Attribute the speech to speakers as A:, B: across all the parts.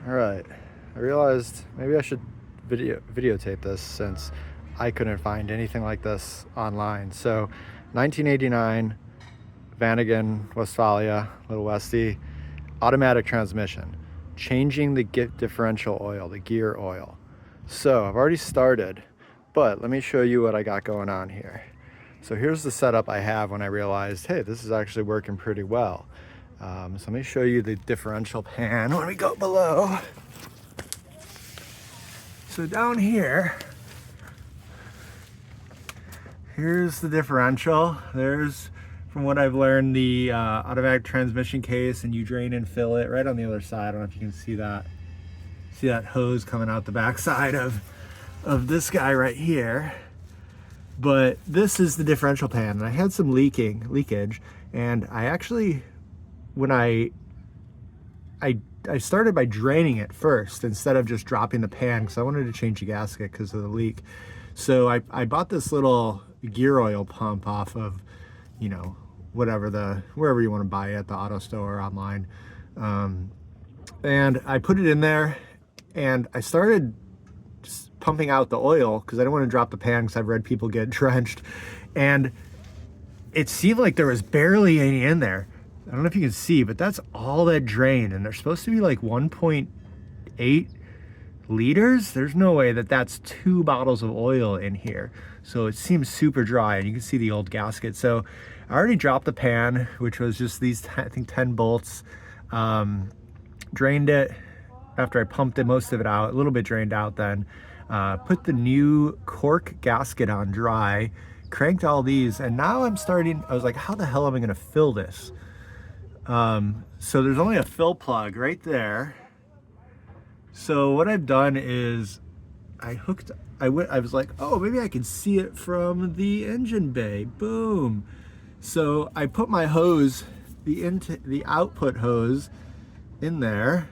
A: All right, I realized maybe I should videotape this since I couldn't find anything like this online. So 1989 Vanagon Westfalia, Little Westy, automatic transmission, changing the differential oil, the gear oil. So I've already started, but let me show you what I got going on here. So here's the setup I have when I realized, hey, this is actually working pretty well. So let me show you the differential pan when we go below. So down here, here's the differential. There's, from what I've learned, the automatic transmission case, and you drain and fill it right on the other side. I don't know if you can see that. See that hose coming out the back side of this guy right here. But this is the differential pan, and I had some leakage, and I actually, when I started by draining it first instead of just dropping the pan, because I wanted to change the gasket because of the leak. So I bought this little gear oil pump off of, you know, wherever you want to buy it, the auto store or online. And I put it in there, and I started just pumping out the oil because I didn't want to drop the pan, because I've read people get drenched. And it seemed like there was barely any in there. I don't know if you can see, but that's all that drained, and they're supposed to be like 1.8 liters. There's no way that that's 2 bottles of oil in here. So it seems super dry, and you can see the old gasket. So I already dropped the pan, which was just these, I think 10 bolts. Drained it after I pumped most of it out, a little bit drained out then. Put the new cork gasket on dry, cranked all these, and now I was like, how the hell am I gonna fill this? So there's only a fill plug right there. So what I've done is I was like, oh, maybe I can see it from the engine bay. Boom. So I put my hose, the output hose in there,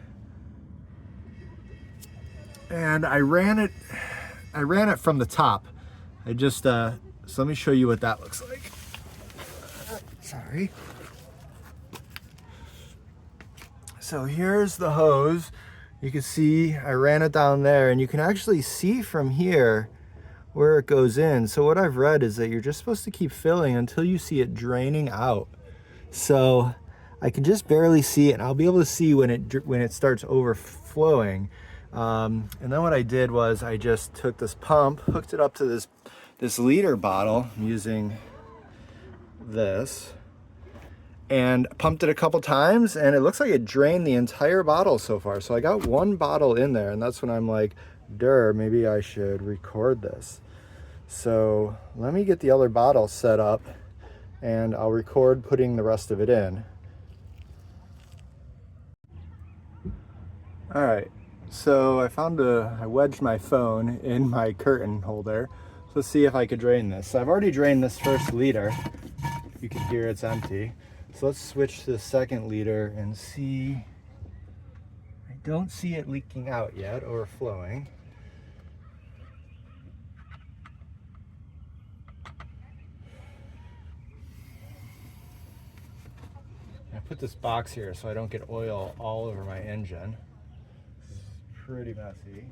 A: and I ran it from the top. So let me show you what that looks like. Sorry. So here's the hose. You can see I ran it down there, and you can actually see from here where it goes in. So what I've read is that you're just supposed to keep filling until you see it draining out. So I can just barely see it, and I'll be able to see when it starts overflowing. And then what I did was I just took this pump, hooked it up to this liter bottle. I'm using this, and pumped it a couple times, and it looks like it drained the entire bottle so far. So I got 1 bottle in there, and that's when I'm like, maybe I should record this. So let me get the other bottle set up, and I'll record putting the rest of it in. All right, so I wedged my phone in my curtain holder. So let's see if I could drain this. So I've already drained this first liter. You can hear it's empty. So let's switch to the second liter and see. I don't see it leaking out yet, overflowing. I put this box here so I don't get oil all over my engine. It's pretty messy.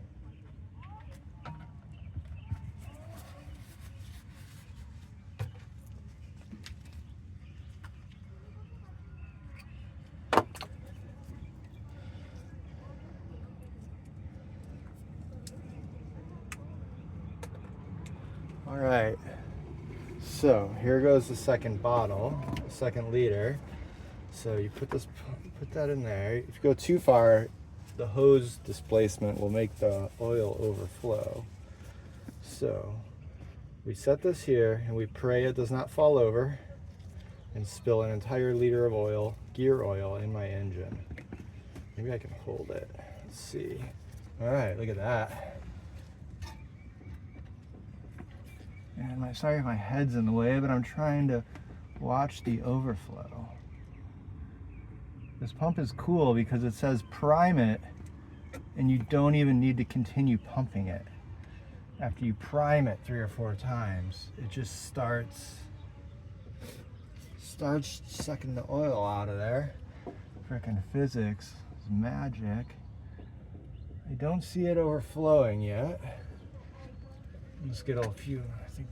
A: All right, so here goes the second bottle, the second liter. So you put that in there. If you go too far, the hose displacement will make the oil overflow. So we set this here, and we pray it does not fall over and spill an entire liter of oil, gear oil, in my engine. Maybe I can hold it. Let's see. All right, look at that. And sorry if my head's in the way, but I'm trying to watch the overflow. This pump is cool because it says prime it, and you don't even need to continue pumping it. After you prime it 3 or 4 times, it just starts sucking the oil out of there. Frickin' physics is magic. I don't see it overflowing yet. Let's get a few, I think.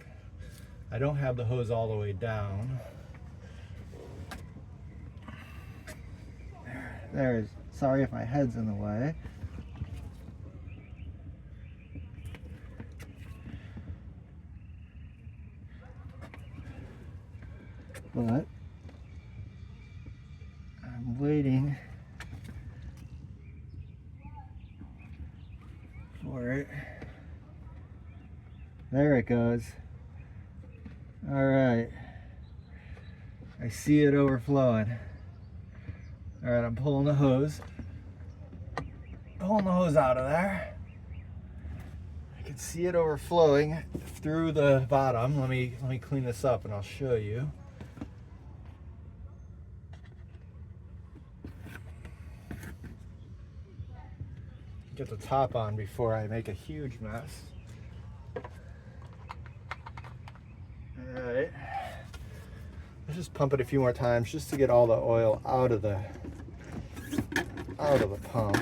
A: I don't have the hose all the way down. There is, sorry if my head's in the way. But I'm waiting for it. There it goes. All right. I see it overflowing. All right, I'm pulling the hose. Pulling the hose out of there. I can see it overflowing through the bottom. Let me clean this up and I'll show you. Get the top on before I make a huge mess. All right. Let's just pump it a few more times just to get all the oil out of the pump.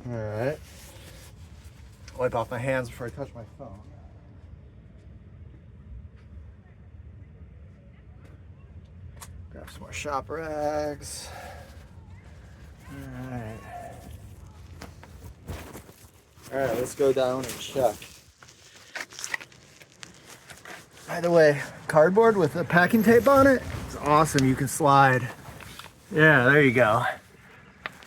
A: All right. Wipe off my hands before I touch my phone. Grab some more shop rags. All right, let's go down and check. By the way, cardboard with the packing tape on it, it's awesome. You can slide. Yeah, there you go.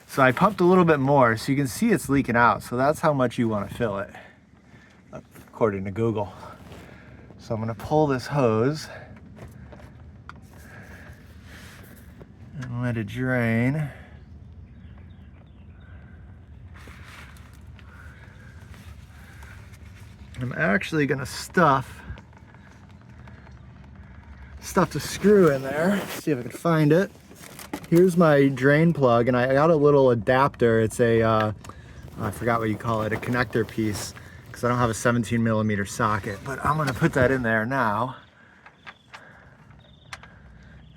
A: So I pumped a little bit more so you can see it's leaking out. So that's how much you want to fill it, according to Google. So I'm going to pull this hose and let it drain. I'm actually going to stuff the screw in there. See if I can find it. Here's my drain plug, and I got a little adapter. It's a, I forgot what you call it, a connector piece, because I don't have a 17mm socket, but I'm going to put that in there now.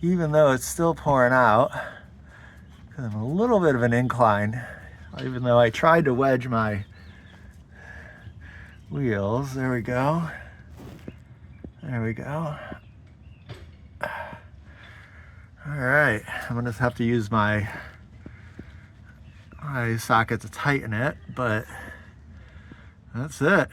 A: Even though it's still pouring out, because I'm a little bit of an incline, even though I tried to wedge my wheels. There we go. There we go. All right, I'm gonna have to use my socket to tighten it, but that's it.